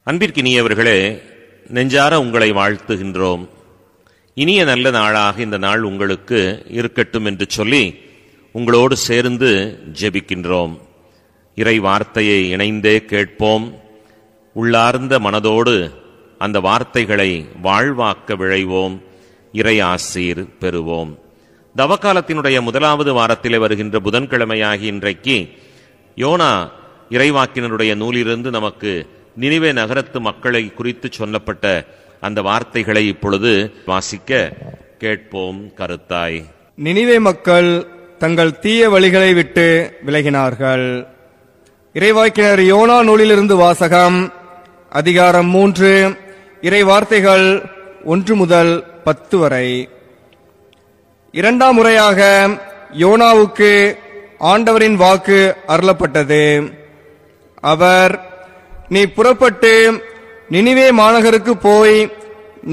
அன்பிற்கினியவர்களே, நெஞ்சார உங்களை வாழ்த்துகின்றோம். இனிய நல்ல நாளாக இந்த நாள் உங்களுக்கு இருக்கட்டும் என்று சொல்லி உங்களோடு சேர்ந்து ஜெபிக்கின்றோம். இறை வார்த்தையை இணைந்தே கேட்போம். உள்ளார்ந்த மனதோடு அந்த வார்த்தைகளை வாழ்வாக்க விழைவோம். இறை ஆசீர் பெறுவோம். தவக்காலத்தினுடைய முதலாவது வாரத்திலே வருகின்ற புதன்கிழமையாகி இன்றைக்கு யோனா இறைவாக்கினருடைய நூலிலிருந்து நமக்கு நினிவே நகரத்து மக்களை குறித்து சொல்லப்பட்ட அந்த வார்த்தைகளை இப்பொழுது வாசிக்க கேட்போம் கருத்தாய். நினிவே மக்கள் தங்கள் தீய வழிகளை விட்டு விலகினார்கள். இறைவாக்கினர் யோனா நூலிலிருந்து வாசகம். அதிகாரம் 3, இறை வார்த்தைகள் 1 முதல் 10 வரை. இரண்டாம் முறையாக யோனாவுக்கு ஆண்டவரின் வாக்கு அருளப்பட்டது. அவர், நீ புறப்பட்டு நினிவே மாநகருக்கு போய்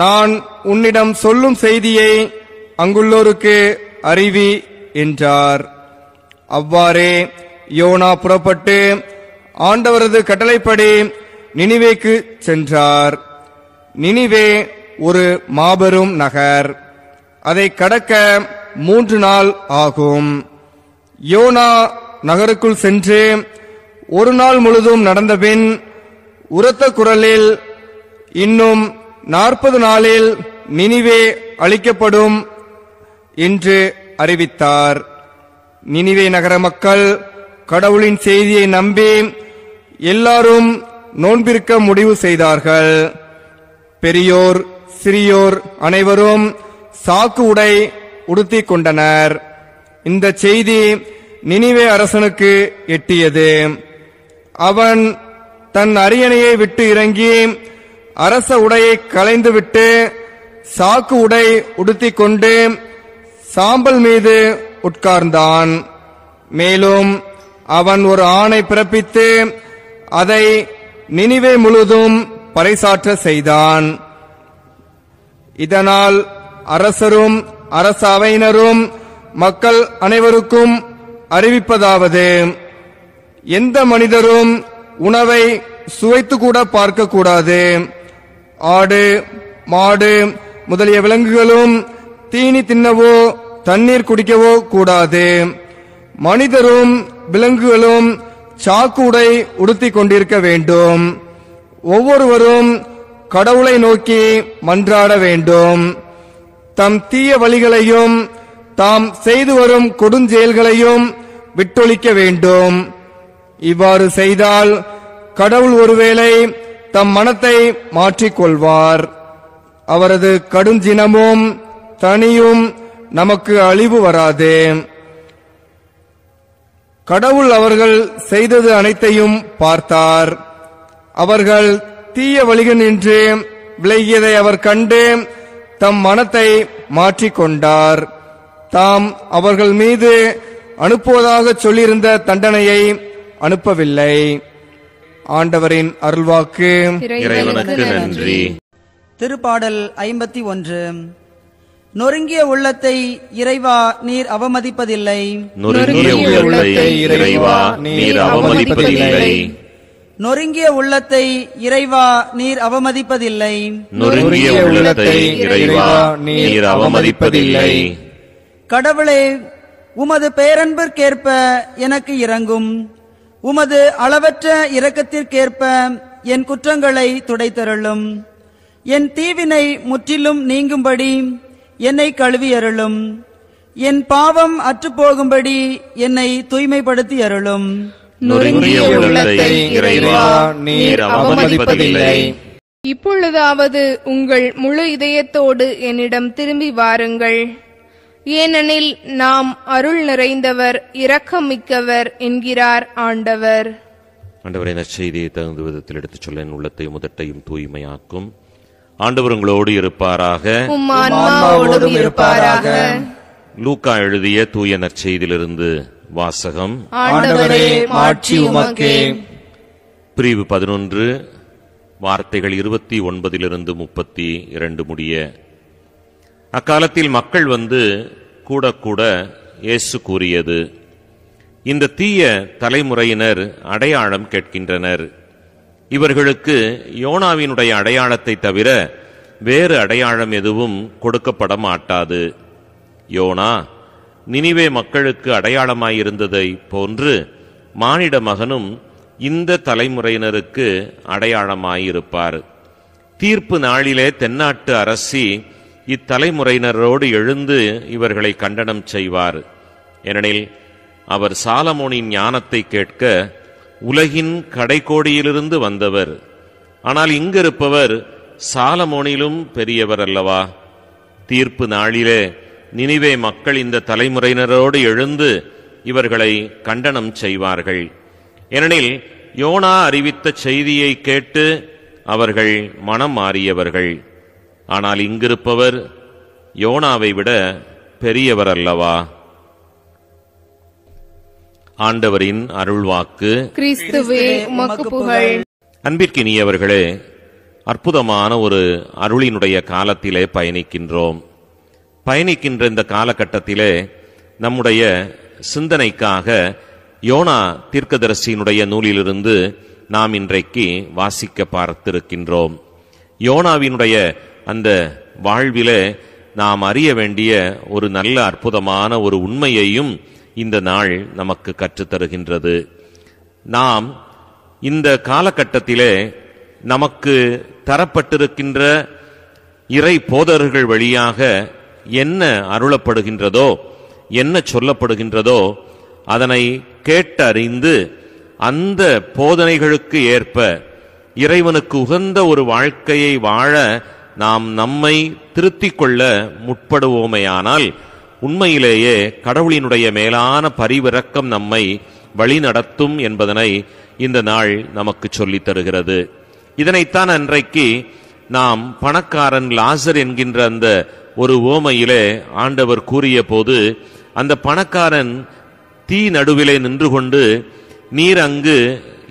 நான் உன்னிடம் சொல்லும் செய்தியை அங்குள்ளோருக்கு அறிவி என்றார். அவ்வாறே யோனா புறப்பட்டு ஆண்டவரது கட்டளைப்படி நினிவேக்கு சென்றார். நினிவே ஒரு மாபெரும் நகர். அதை கடக்க 3 நாள் ஆகும். யோனா நகருக்குள் சென்று 1 நாள் முழுதும் நடந்தபின் உரத்த குரலில், இன்னும் 40 நாளில் நினிவே அழிக்கப்படும் என்று அறிவித்தார். நினிவே நகர மக்கள் கடவுளின் செய்தியை நம்பி எல்லாரும் நோன்பிருக்க முடிவு செய்தார்கள். பெரியோர் சிறியோர் அனைவரும் சாக்கு உடை உடுத்திக் கொண்டனர். இந்த செய்தி நினிவே அரசனுக்கு எட்டியது. அவன் தன் அரியணையை விட்டு இறங்கி அரச உடையை களைந்துவிட்டு சாக்கு உடை உடுத்திக் கொண்டு சாம்பல் மீது உட்கார்ந்தான். மேலும் அவன் ஒரு ஆணை பிறப்பித்து அதை நினிவே முழுதும் பறைசாற்ற செய்தான். இதனால் அரசரும் அரச அவையினரும் மக்கள் அனைவருக்கும் அறிவிப்பதாவது, எந்த மனிதரும் உணவை சுவைத்து கூட பார்க்க கூடாது. ஆடு மாடு முதலிய விலங்குகளும் தீனி தின்னவோ தண்ணீர் குடிக்கவோ கூடாது. மனிதரும் விலங்குகளும் சாக்கு உடை உடுத்திக் கொண்டிருக்க வேண்டும். ஒவ்வொருவரும் கடவுளை நோக்கி மன்றாட வேண்டும். தம் தீய வழிகளையும் தாம் செய்து வரும் கொடுஞ்செயல்களையும் விட்டொழிக்க வேண்டும். இவ்வாறு செய்தால் கடவுள் ஒருவேளை தம் மனத்தை மாற்றிக்கொள்வார். அவரது கடுஞ்சினமும் தனியும் நமக்கு அழிவு வராது. கடவுள் அவர்கள் செய்தது அனைத்தையும் பார்த்தார். அவர்கள் தீய வழிகள் நின்று விலகியதை அவர் கண்டு தம் மனத்தை மாற்றிக்கொண்டார். தாம் அவர்கள் மீது அனுப்புவதாக சொல்லியிருந்த தண்டனையை அனுப்பவில்லை. ஆண்டவரின் அருள்வாக்கு. இறைவனுக்கு நன்றி. திருப்பாடல் 51. நொறுங்கிய உள்ளத்தை இறைவா நீர் அவமதிப்பதில்லை. நொறுங்கிய உள்ளத்தை இறைவா நீர் அவமதிப்பதில்லை. நொறுங்கிய உள்ளத்தை இறைவா நீர் அவமதிப்பதில்லை. நொறுங்கிய உள்ளத்தை இறைவா நீர் அவமதிப்பதில்லை. கடவுளே, உமது பேரன்பிற்கேற்ப எனக்கு இரங்கும். உமது அளவற்ற இரக்கத்திற்கேற்ப என் குற்றங்களை துடைத்தருளும். என் தீவினை முற்றிலும் நீங்கும்படி என்னை கழுவி அருளும். என் பாவம் அற்றுப்போகும்படி என்னை தூய்மைப்படுத்தி அருளும். நொறுங்கிய உள்ளத்தை இறைவா நீர் அவமதிப்பதில்லை. இப்பொழுதாவது உங்கள் முழு இதயத்தோடு என்னிடம் திரும்பி வாருங்கள். ஏனெனில் நாம் அருள் நிறைந்தவர் இரக்கம் மிக்கவர் என்கிறார் ஆண்டவர். ஆண்டவரை நற்செய்தியை தகுந்த விதத்தில் எடுத்துச் சொல்ல என் உள்ளத்தையும் முதட்டையும் தூய்மையாக்கும். ஆண்டவர் உங்களோடு இருப்பாராக. உம் ஆன்மாவோடும் இருப்பாராக. லூக்கா எழுதிய தூய நற்செய்தியிலிருந்து வாசகம். ஆண்டவரே மாட்சி உமக்கே. பிரிவு 11 வார்த்தைகள் 29 32 முடிய. அக்காலத்தில் மக்கள் வந்து கூட கூட இயேசு கூறியது, இந்த தீய தலைமுறையினர் அடையாளம் கேட்கின்றனர். இவர்களுக்கு யோனாவினுடைய அடையாளத்தை தவிர வேறு அடையாளம் எதுவும் கொடுக்கப்பட மாட்டாது. யோனா நினிவே மக்களுக்கு அடையாளமாயிருந்ததை போன்று மானிட மகனும் இந்த தலைமுறையினருக்கு அடையாளமாயிருப்பார். தீர்ப்பு நாளிலே தென்னாட்டு அரசி இத்தலைமுறையினரோடு எழுந்து இவர்களை கண்டனம் செய்வார். ஏனெனில் அவர் சாலமோனின் ஞானத்தை கேட்க உலகின் கடைக்கோடியிலிருந்து வந்தவர். ஆனால் இங்கிருப்பவர் சாலமோனிலும் பெரியவர் அல்லவா? தீர்ப்பு நாளிலே நினிவே மக்கள் இந்த தலைமுறையினரோடு எழுந்து இவர்களை கண்டனம் செய்வார்கள். ஏனெனில் யோனா அறிவித்த செய்தியை கேட்டு அவர்கள் மனம் மாறியவர்கள். ஆனால் இங்கிருப்பவர் யோனாவை விட பெரியவர் அல்லவா? ஆண்டவரின் அருள்வாக்கு. கிறிஸ்துவே உமக்கு புகழ். அன்பிற்கினியவர்களே, அற்புதமான ஒரு அருளினுடைய காலத்திலே பயணிக்கின்றோம். பயணிக்கின்ற இந்த காலகட்டத்திலே நம்முடைய சிந்தனைக்காக யோனா தீர்க்கதரிசியினுடைய நூலிலிருந்து நாம் இன்றைக்கு வாசிக்க பார்த்திருக்கின்றோம். யோனாவினுடைய அந்த வாழ்விலே நாம் அறிய வேண்டிய ஒரு நல்ல அற்புதமான ஒரு உண்மையையும் இந்த நாள் நமக்கு கற்றுத்தருகின்றது. நாம் இந்த காலகட்டத்திலே நமக்கு தரப்பட்டிருக்கின்ற இறை போதர்கள் வழியாக என்ன அருளப்படுகின்றதோ, என்ன சொல்லப்படுகின்றதோ அதனை கேட்டறிந்து அந்த போதனைகளுக்கு ஏற்ப இறைவனுக்கு உகந்த ஒரு வாழ்க்கையை வாழ நாம் நம்மை திருத்திக் கொள்ள முற்படுவோமேயானால் உண்மையிலேயே கடவுளினுடைய மேலான பரிவிரக்கம் நம்மை வழிநடத்தும் என்பதனை இந்த நாள் நமக்கு சொல்லித் தருகிறது. இதனைத்தான் அன்றைக்கு நாம் பணக்காரன் லாசர் என்கின்ற அந்த ஒரு உவமையிலே ஆண்டவர் கூறிய போது, அந்த பணக்காரன் தீ நடுவிலே நின்று கொண்டு, நீர் அங்கு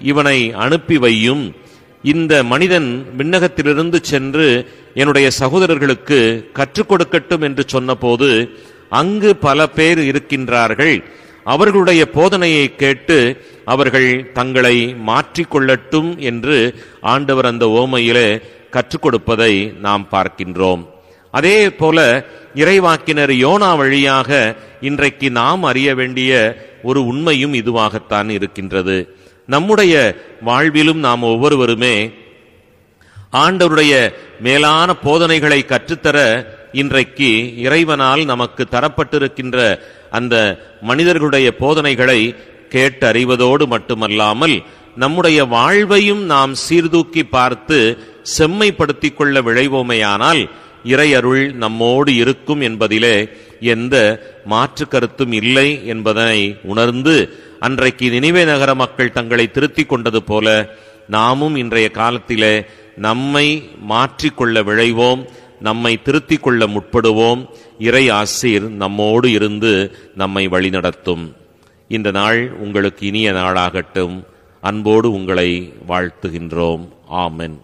இவனை அனுப்பி வையும், இந்த மனிதன் விண்ணகத்திலிருந்து சென்று என்னுடைய சகோதரர்களுக்கு கற்றுக் கொடுக்கட்டும் என்று சொன்னபோது, அங்கு பல பேர் இருக்கின்றார்கள், அவர்களுடைய போதனையை கேட்டு அவர்கள் தங்களை மாற்றிக்கொள்ளட்டும் என்று ஆண்டவர் அந்த ஓமையிலே கற்றுக் கொடுப்பதை நாம் பார்க்கின்றோம். அதே போல இறைவாக்கினர் யோனா வழியாக இன்றைக்கு நாம் அறிய வேண்டிய ஒரு உண்மையும் இதுவாகத்தான் இருக்கின்றது. நம்முடைய வாழ்விலும் நாம் ஒவ்வொருவருமே ஆண்டவருடைய மேலான போதனைகளை கற்றுத்தர இன்றைக்கு இறைவனால் நமக்கு தரப்பட்டிருக்கின்ற அந்த மனிதர்களுடைய போதனைகளை கேட்டறிவதோடு மட்டுமல்லாமல் நம்முடைய வாழ்வையும் நாம் சீர்தூக்கி பார்த்து செம்மைப்படுத்திக் கொள்ள விழைவோமேயானால் இறையருள் நம்மோடு இருக்கும் என்பதிலே எந்த மாற்று கருத்தும் இல்லை என்பதனை உணர்ந்து அன்றைக்கு நினிவே நகர மக்கள் தங்களை திருத்திக் கொண்டது போல நாமும் இன்றைய காலத்திலே நம்மை மாற்றிக்கொள்ள விழைவோம், நம்மை திருத்திக் கொள்ள முற்படுவோம். இறை ஆசீர் நம்மோடு இருந்து நம்மை வழிநடத்தும். இந்த நாள் உங்களுக்கு இனிய நாளாகட்டும். அன்போடு உங்களை வாழ்த்துகின்றோம். ஆமென்.